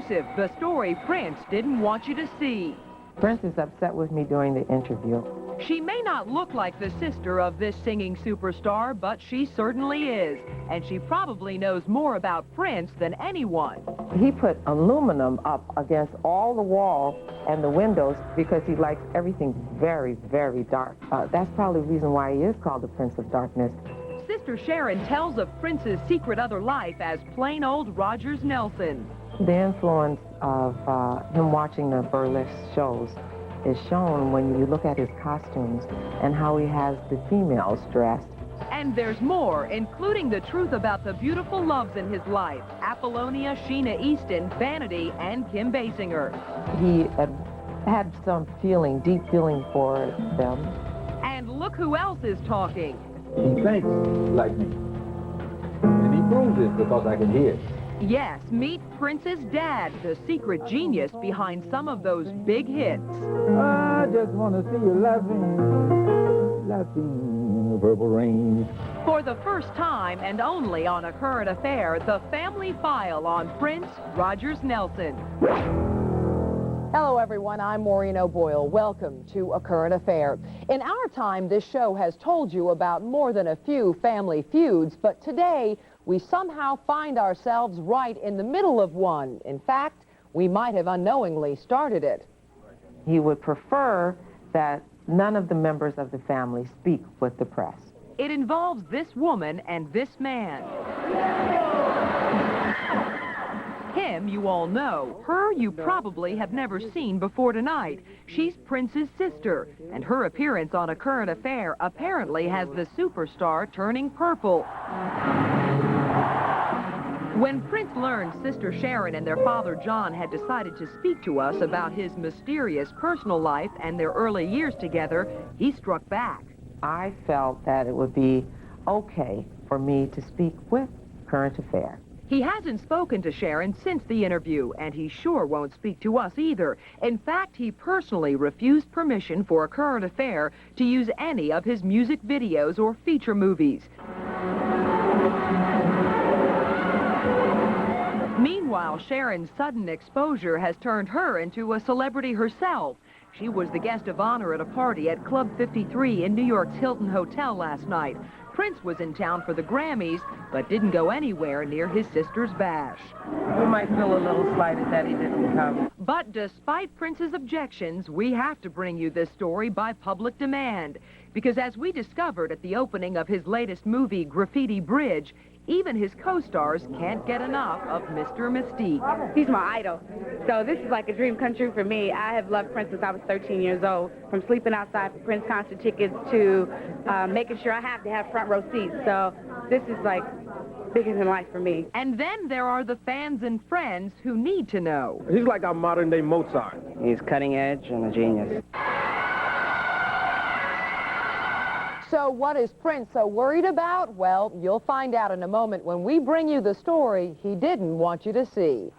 exclusive, the story Prince didn't want you to see. Prince is upset with me during the interview. She may not look like the sister of this singing superstar, but she certainly is. And she probably knows more about Prince than anyone. He put aluminum up against all the walls and the windows because he likes everything very, very dark. That's probably the reason why he is called the Prince of Darkness. Sister Sharon tells of Prince's secret other life as plain old Rogers Nelson. The influence of him watching the burlesque shows is shown when you look at his costumes and how he has the females dressed. And there's more, including the truth about the beautiful loves in his life: Apollonia, Sheena Easton, Vanity, and Kim Basinger. He had some feeling, deep feeling for them. And look who else is talking. He thinks like me, and he proves it because I can hear it. Yes, meet Prince's dad, the secret genius behind some of those big hits. I just want to see you laughing, laughing in the purple rain. For the first time and only on A Current Affair, the family file on Prince Rogers Nelson. Hello, everyone. I'm Maureen O'Boyle. Welcome to A Current Affair. In our time, this show has told you about more than a few family feuds, but today we somehow find ourselves right in the middle of one. In fact, we might have unknowingly started it. He would prefer that none of the members of the family speak with the press. It involves this woman and this man. Him you all know. Her you probably have never seen before tonight. She's Prince's sister, and her appearance on A Current Affair apparently has the superstar turning purple. When Prince learned Sister Sharon and their father John had decided to speak to us about his mysterious personal life and their early years together, he struck back. I felt that it would be okay for me to speak with Current Affair. He hasn't spoken to Sharon since the interview, and he sure won't speak to us either. In fact, he personally refused permission for A Current Affair to use any of his music videos or feature movies. Meanwhile, Sharon's sudden exposure has turned her into a celebrity herself. She was the guest of honor at a party at Club 53 in New York's Hilton Hotel last night. Prince was in town for the Grammys, but didn't go anywhere near his sister's bash. You might feel a little slighted that he didn't come. But despite Prince's objections, we have to bring you this story by public demand. Because as we discovered at the opening of his latest movie, Graffiti Bridge, even his co-stars can't get enough of Mr. Mystique. He's my idol. So this is like a dream come true for me. I have loved Prince since I was 13 years old, from sleeping outside for Prince concert tickets to making sure I have to have front row seats. So this is like bigger than life for me. And then there are the fans and friends who need to know. He's like our modern-day Mozart. He's cutting edge and a genius. So what is Prince so worried about? Well, you'll find out in a moment when we bring you the story he didn't want you to see.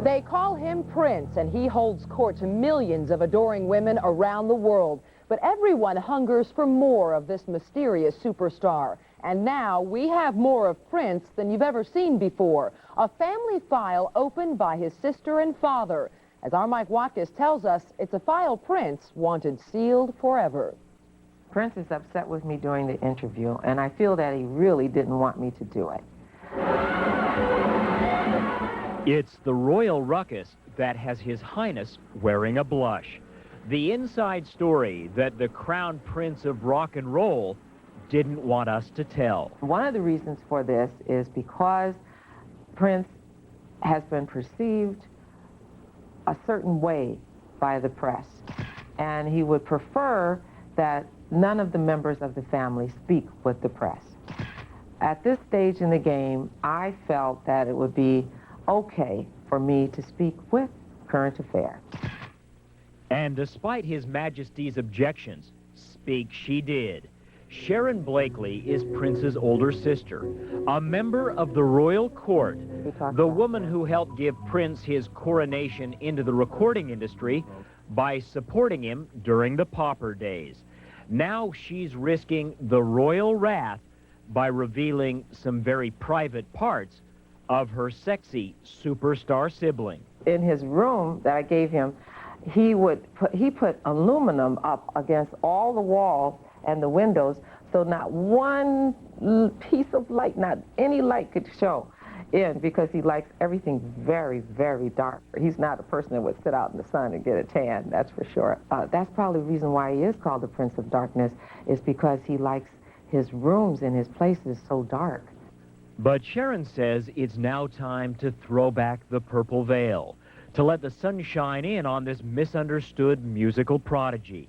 They call him Prince, and he holds court to millions of adoring women around the world. But everyone hungers for more of this mysterious superstar. And now we have more of Prince than you've ever seen before. A family file opened by his sister and father. As our Mike Watkins tells us, it's a file Prince wanted sealed forever. Prince is upset with me during the interview, and I feel that he really didn't want me to do it. It's the royal ruckus that has His Highness wearing a blush. The inside story that the Crown Prince of Rock and Roll didn't want us to tell. One of the reasons for this is because Prince has been perceived a certain way by the press, and he would prefer that none of the members of the family speak with the press. At this stage in the game, I felt that it would be okay for me to speak with Current Affair. And despite His Majesty's objections, speak she did. Sharon Blakely is Prince's older sister, a member of the royal court, the woman who helped give Prince his coronation into the recording industry by supporting him during the pauper days. Now she's risking the royal wrath by revealing some very private parts of her sexy superstar sibling. In his room that I gave him, he put aluminum up against all the walls and the windows, so not one piece of light, not any light could show in, because he likes everything very, very dark. He's not a person that would sit out in the sun and get a tan, that's for sure. That's probably the reason why he is called the Prince of Darkness, is because he likes his rooms and his places so dark. But Sharon says it's now time to throw back the purple veil, to let the sun shine in on this misunderstood musical prodigy.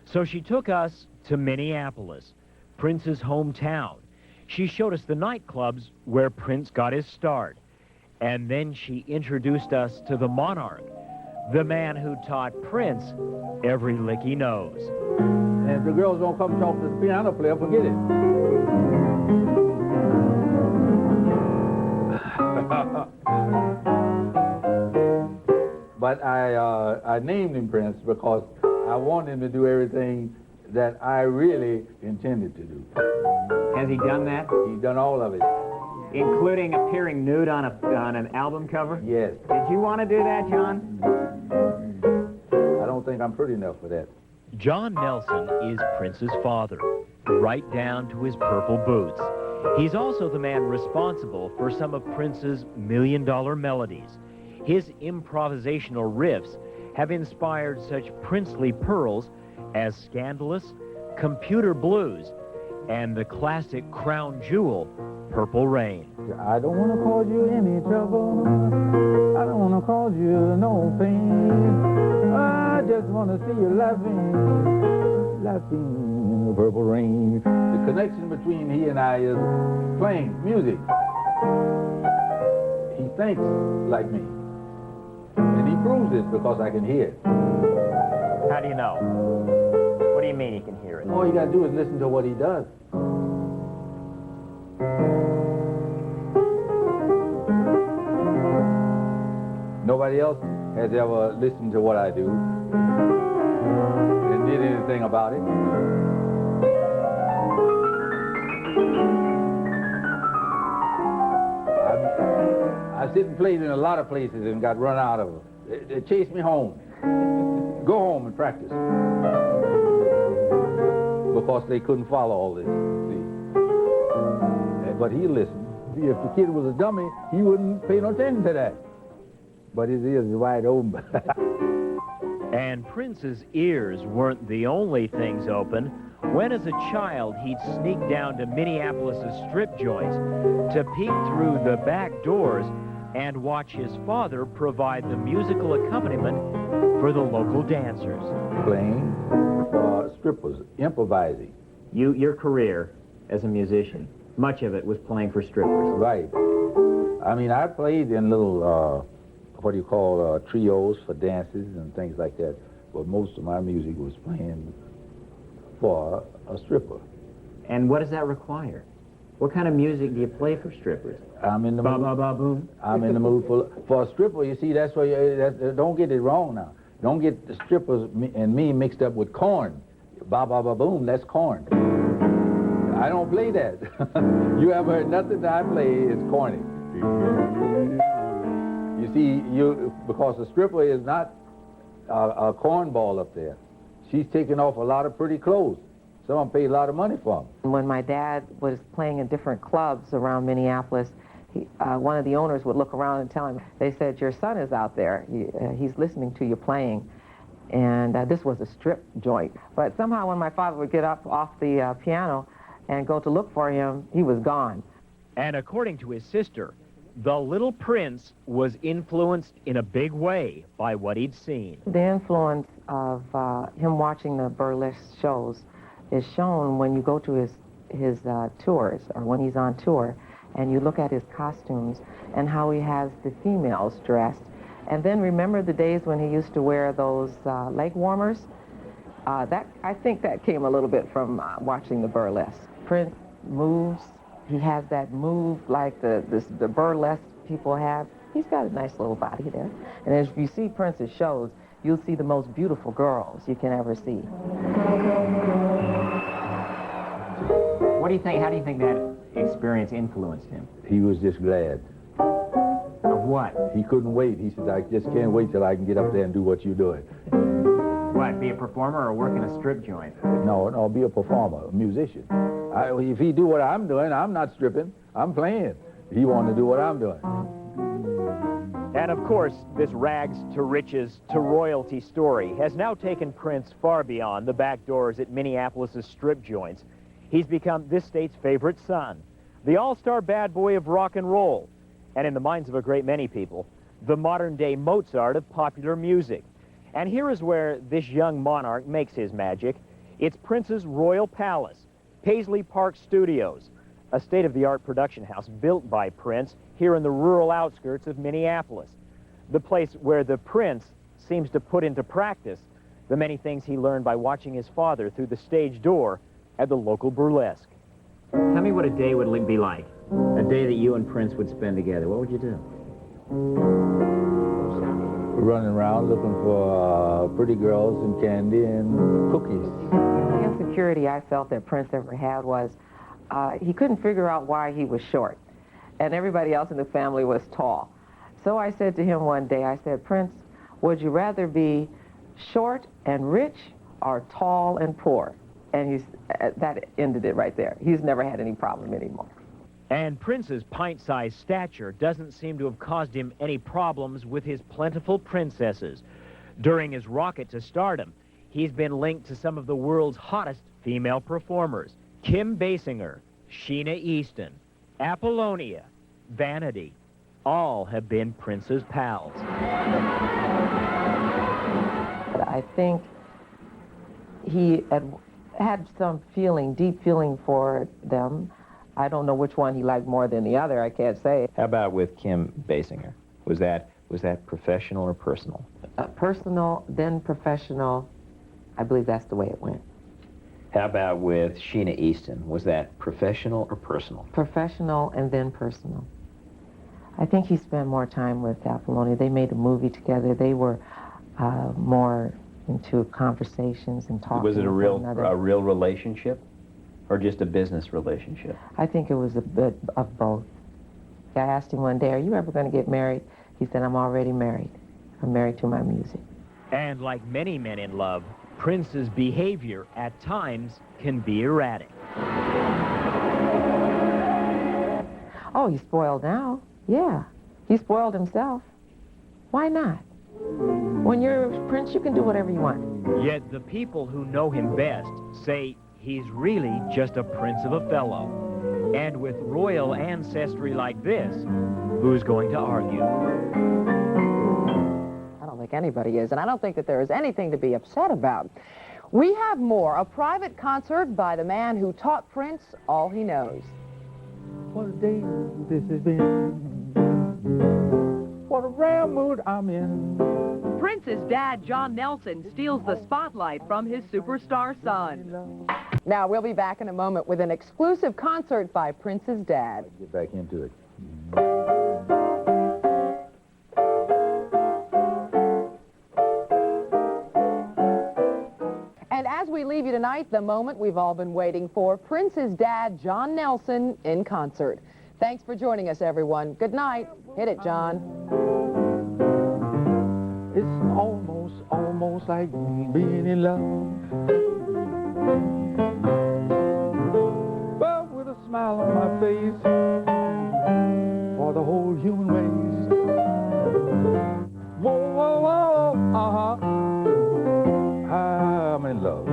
So she took us to Minneapolis, Prince's hometown. She showed us the nightclubs where Prince got his start. And then she introduced us to the monarch, the man who taught Prince every lick he knows. And if the girls don't come talk to the piano player, forget it. But I named him Prince because I want him to do everything that I really intended to do. Has he done that? He's done all of it. Including appearing nude on an album cover? Yes. Did you want to do that, John? I don't think I'm pretty enough for that. John Nelson is Prince's father, right down to his purple boots. He's also the man responsible for some of Prince's million-dollar melodies. His improvisational riffs have inspired such princely pearls as Scandalous, Computer Blues, and the classic crown jewel, Purple Rain. I don't want to cause you any trouble. I don't want to cause you no pain. I just want to see you laughing, laughing in the purple rain. The connection between he and I is playing music. He thinks like me. And he proves it because I can hear it. How do you know? What do you mean he can hear it? All you got to do is listen to what he does. Nobody else has ever listened to what I do and did anything about it. I sit and played in a lot of places and got run out of them. They chased me home. Go home and practice. Because they couldn't follow all this, see. But he listened. If the kid was a dummy, he wouldn't pay no attention to that. But his ears are wide open. And Prince's ears weren't the only things open. When as a child he'd sneak down to Minneapolis' strip joints to peek through the back doors and watch his father provide the musical accompaniment for the local dancers. Playing strippers, improvising. Your career as a musician, much of it was playing for strippers. Right. I mean, I played in little, what do you call, trios for dances and things like that. But most of my music was playing for a stripper. And what does that require? What kind of music do you play for strippers? I'm in the mood. Ba-ba-ba-boom. I'm in the mood for a stripper. You see, that's why don't get it wrong now. Don't get the strippers and me mixed up with corn. Ba-ba-ba-boom, that's corn. I don't play that. You ever heard nothing that I play is corny. You see, because the stripper is not a cornball up there. She's taking off a lot of pretty clothes. Someone paid a lot of money for them. When my dad was playing in different clubs around Minneapolis, one of the owners would look around and tell him, they said, your son is out there. He's listening to you playing. And this was a strip joint. But somehow when my father would get up off the piano and go to look for him, he was gone. And according to his sister, the little Prince was influenced in a big way by what he'd seen. The influence of him watching the burlesque shows is shown when you go to his tours, or when he's on tour, and you look at his costumes and how he has the females dressed. And then remember the days when he used to wear those leg warmers? I think that came a little bit from watching the burlesque. Prince moves. He has that move like the burlesque people have. He's got a nice little body there. And as you see Prince's shows, you'll see the most beautiful girls you can ever see. What do you think? How do you think that experience influenced him? He was just glad. Of what? He couldn't wait. He said, I just can't wait till I can get up there and do what you're doing. What, be a performer or work in a strip joint? No, be a performer, a musician. If he do what I'm doing, I'm not stripping. I'm playing. He wanted to do what I'm doing. And of course, this rags to riches to royalty story has now taken Prince far beyond the back doors at Minneapolis' strip joints. He's become this state's favorite son, the all-star bad boy of rock and roll, and in the minds of a great many people, the modern-day Mozart of popular music. And here is where this young monarch makes his magic. It's Prince's Royal Palace, Paisley Park Studios, a state-of-the-art production house built by Prince here in the rural outskirts of Minneapolis, the place where the Prince seems to put into practice the many things he learned by watching his father through the stage door at the local burlesque. Tell me what a day would be like, a day that you and Prince would spend together. What would you do? Running around looking for pretty girls and candy and cookies. The insecurity I felt that Prince ever had was he couldn't figure out why he was short, and everybody else in the family was tall. So I said to him one day, I said, Prince, would you rather be short and rich or tall and poor? And that ended it right there. He's never had any problem anymore. And Prince's pint-sized stature doesn't seem to have caused him any problems with his plentiful princesses. During his rocket to stardom, he's been linked to some of the world's hottest female performers. Kim Basinger, Sheena Easton, Apollonia, Vanity, all have been Prince's pals. But I think he had some deep feeling for them. I don't know which one he liked more than the other, I can't say. How about with Kim Basinger? Was that professional or personal? Personal, then professional. I believe that's the way it went. How about with Sheena Easton? Was that professional or personal? Professional and then personal. I think he spent more time with Apollonia. They made a movie together. They were more into conversations and talking. Was it a with one another. real relationship, or just a business relationship? I think it was a bit of both. I asked him one day, are you ever going to get married? He said, I'm already married. I'm married to my music. And like many men in love, Prince's behavior at times can be erratic. Oh, he's spoiled now. Yeah, he spoiled himself. Why not? When you're Prince, you can do whatever you want. Yet the people who know him best say he's really just a prince of a fellow. And with royal ancestry like this, who's going to argue? I don't think anybody is, and I don't think that there is anything to be upset about. We have more, a private concert by the man who taught Prince all he knows. What a day this has been. What a rare mood I'm in. Prince's dad, John Nelson, steals the spotlight from his superstar son. Now, we'll be back in a moment with an exclusive concert by Prince's dad. Get back into it. And as we leave you tonight, the moment we've all been waiting for, Prince's dad, John Nelson, in concert. Thanks for joining us, everyone. Good night. Hit it, John. It's almost like being in love. But with a smile on my face for the whole human race. Whoa, whoa, whoa, I'm in love.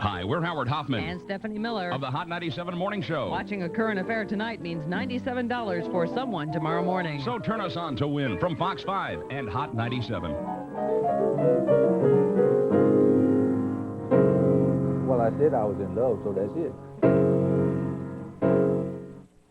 Hi, we're Howard Hoffman And Stephanie Miller. of the Hot 97 Morning Show. Watching a current affair tonight means $97 for someone tomorrow morning. So turn us on to win from Fox 5 and Hot 97. Well, I said I was in love, so that's it.